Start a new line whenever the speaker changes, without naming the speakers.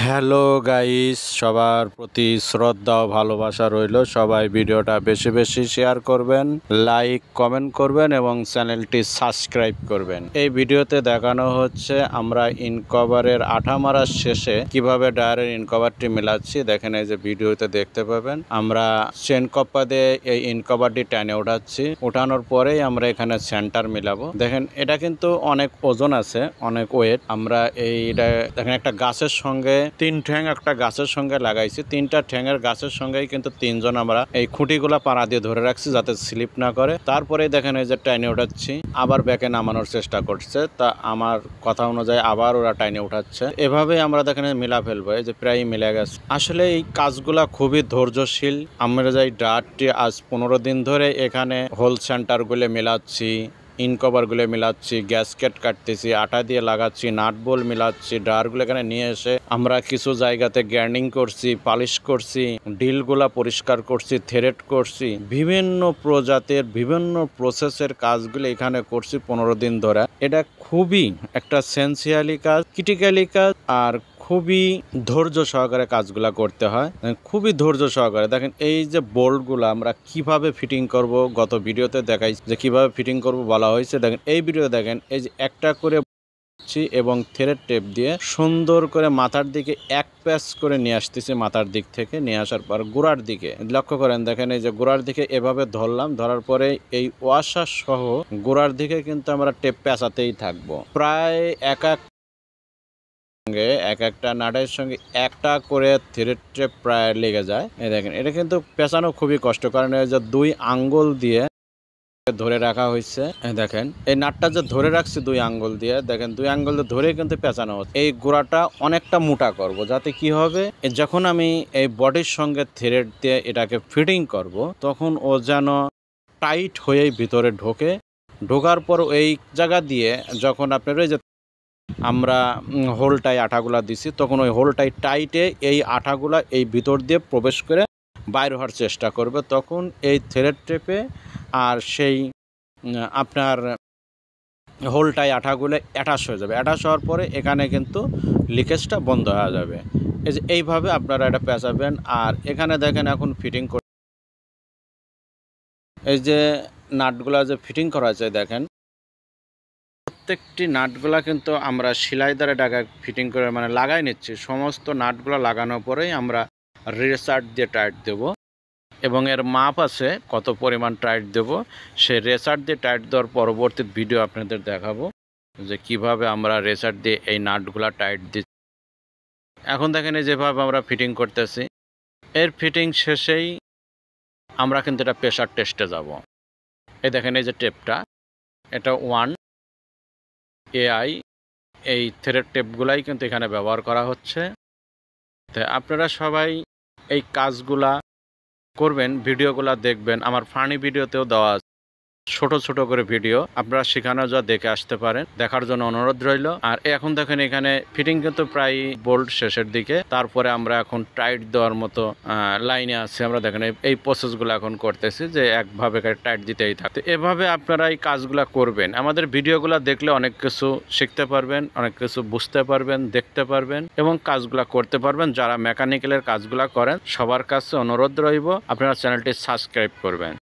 Hello guys, সবার প্রতি শ্রদ্ধা ও ভালোবাসা রইল। সবাই ভিডিওটা বেশি বেশি শেয়ার করবেন, লাইক কমেন্ট করবেন এবং চ্যানেলটি সাবস্ক্রাইব করবেন। এই ভিডিওতে দেখানো হচ্ছে আমরা ইনকভারের আঠা মারার শেষে কিভাবে ডায়ারের ইনকভারটি মেলাচ্ছি। দেখেন, এই যে ভিডিওতে দেখতে পাবেন আমরা চেন কপ্পা দিয়ে এই ইনকভারটি টেনে উঠাচ্ছি। উঠানোর পরেই আমরা এখানে সেন্টার মিলাবো। দেখেন, এটা কিন্তু অনেক ওজন আছে, অনেক ওয়েট। আমরা এইটা দেখেন একটা গাছের সঙ্গে তিন ঠ্যাং একটা গাছের সঙ্গে লাগাইছি। তিনটা ঠ্যাঙের গাছের সঙ্গেই কিন্তু তিনজন আমরা এই খুঁটিগুলা পাড়া দিয়ে ধরে রাখছি যাতে স্লিপ না করে। তারপরে দেখেন এই যে টাইনে উঠাচ্ছি, আবার ব্যাকে নামানোর চেষ্টা করছে। তা আমার কথা অনুযায়ী আবার ওরা টাইনে উঠাচ্ছে। এভাবে আমরা দেখেন মিলা ফেলবো। এই যে প্রায় মিলে গেছে। আসলে এই কাজগুলা খুবই ধৈর্যশীল। আমরা যাই ডাটটি আজ 15 দিন ধরে এখানে হোল সেন্টার গুলো মিলাচ্ছি, ইনকভারগুলো মিলাচ্ছি, গ্যাসকেট কাটতেছি, আটা দিয়ে লাগাচ্ছি, নাট বোল্ট মিলাচ্ছি, ডারগুলো এখানে নিয়ে এসে আমরা কিছু জায়গাতে গ্যান্ডিং করছি, পালিশ করছি, ডিলগুলা পরিষ্কার করছি, থ্রেড করছি, বিভিন্ন প্রজাতির বিভিন্ন প্রসেসের কাজগুলো এখানে করছি 15 দিন ধরে। এটা খুবই একটা সেন্সিয়ালি কাজ, ক্রিটিক্যালি কাজ, আর খুবই ধৈর্য সহকারে কাজগুলা করতে হয়, খুবই ধৈর্য সহকারে। দেখেন এই যে বোল্টগুলো আমরা কিভাবে ফিটিং করব, গত ভিডিওতে দেখাই যে কিভাবে ফিটিং করব বলা হয়েছে। দেখেন এই ভিডিওতে দেখেন এই যে একটা করে এবং থ্রেড টেপ দিয়ে সুন্দর করে মাথার দিকে এক প্যাচ করে নিয়ে আসতেছি। মাথার দিক থেকে নিয়ে আসার পর গোড়ার দিকে লক্ষ্য করেন, দেখেন এই যে গোড়ার দিকে এভাবে ধরলাম, ধরার পরে এই ওয়াশার সহ গোড়ার দিকে কিন্তু আমরা টেপ পেঁচাতেই থাকবো। প্রায় এক একটা নাটের সঙ্গে একটা করে থ্রেড টেপ প্রায় লেগে যায়। এই দেখেন, এটা কিন্তু পেঁচানো খুবই কষ্ট, কারণ এই যে 2 আঙ্গুল দিয়ে ধরে রাখা হয়েছে। দেখেন এই নাটটা যে ধরে রাখছি 2 আঙ্গুল দিয়ে, দেখেন 2 আঙ্গুল দিয়ে ধরে কিন্তু পেঁচানো হচ্ছে। এই গোড়াটা অনেকটা মোটা করব, যাতে কি হবে যখন আমি এই বডির সঙ্গে থ্রেড দিয়ে এটাকে ফিটিং করব তখন ও যেন টাইট হয়েই ভিতরে ঢোকার পর এই জায়গা দিয়ে যখন আপনার ওই যে আমরা হোলটাই আঠাগুলা দিছি, তখন ওই হোলটাই টাইটে এই আঠাগুলা এই ভিতর দিয়ে প্রবেশ করে বাইর হওয়ার চেষ্টা করবে। তখন এই থ্রেড টেপে আর সেই আপনার হোলটাই আঠাগুলো অ্যাটাচ হয়ে যাবে। অ্যাটাচ হওয়ার পরে এখানে কিন্তু লিকেজটা বন্ধ হয়ে যাবে। এই যে এইভাবে আপনারা এটা পেঁচাবেন। আর এখানে দেখেন এখন ফিটিং করে এই যে নাটগুলা যে ফিটিং করা আছে, দেখেন প্রত্যেকটি নাটগুলা কিন্তু আমরা সেলাই দ্বারা ডাকা ফিটিং করে মানে লাগাই নিচ্ছি। সমস্ত নাটগুলা লাগানোর পরেই আমরা রেসার দিয়ে টাইট দেব এবং এর মাপ আছে কত পরিমাণ টাইট দেব। সেই রেসার দিয়ে টাইট দেওয়ার পরবর্তী ভিডিও আপনাদের দেখাবো যে কিভাবে আমরা রেসার দিয়ে এই নাটগুলা টাইট দিচ্ছি। এখন দেখেন এই যেভাবে আমরা ফিটিং করতেছি, এর ফিটিং শেষেই আমরা কিন্তু এটা প্রেশার টেস্টে যাব। এই দেখেন এই যে টেপটা, এটা 1 AI এই থ্রেড টেপগুলাই কিন্তু এখানে ব্যবহার করা হচ্ছে। তো আপনারা সবাই এই কাজগুলা করবেন, ভিডিওগুলা দেখবেন। আমার ফানি ভিডিওতেও দেওয়া আছে ছোট ছোট করে ভিডিও, আপনারা সেখানে যা দেখে আসতে পারেন। দেখার জন্য অনুরোধ রইল। আর এখন দেখেন এখানে ফিটিং কিন্তু প্রায় বোল্ট শেষের দিকে। তারপরে আমরা এখন টাইট দেওয়ার মতো লাইনে আছে। আমরা দেখেন এই প্রসেসগুলো এখন করতেছি যে একভাবে টাইট দিতেই থাকতে। এভাবে আপনারা এই কাজগুলা করবেন। আমাদের ভিডিওগুলো দেখলে অনেক কিছু শিখতে পারবেন, অনেক কিছু বুঝতে পারবেন, দেখতে পারবেন এবং কাজগুলা করতে পারবেন। যারা মেকানিক্যালের কাজগুলা করেন সবার কাছে অনুরোধ রইব আপনারা চ্যানেলটি সাবস্ক্রাইব করবেন।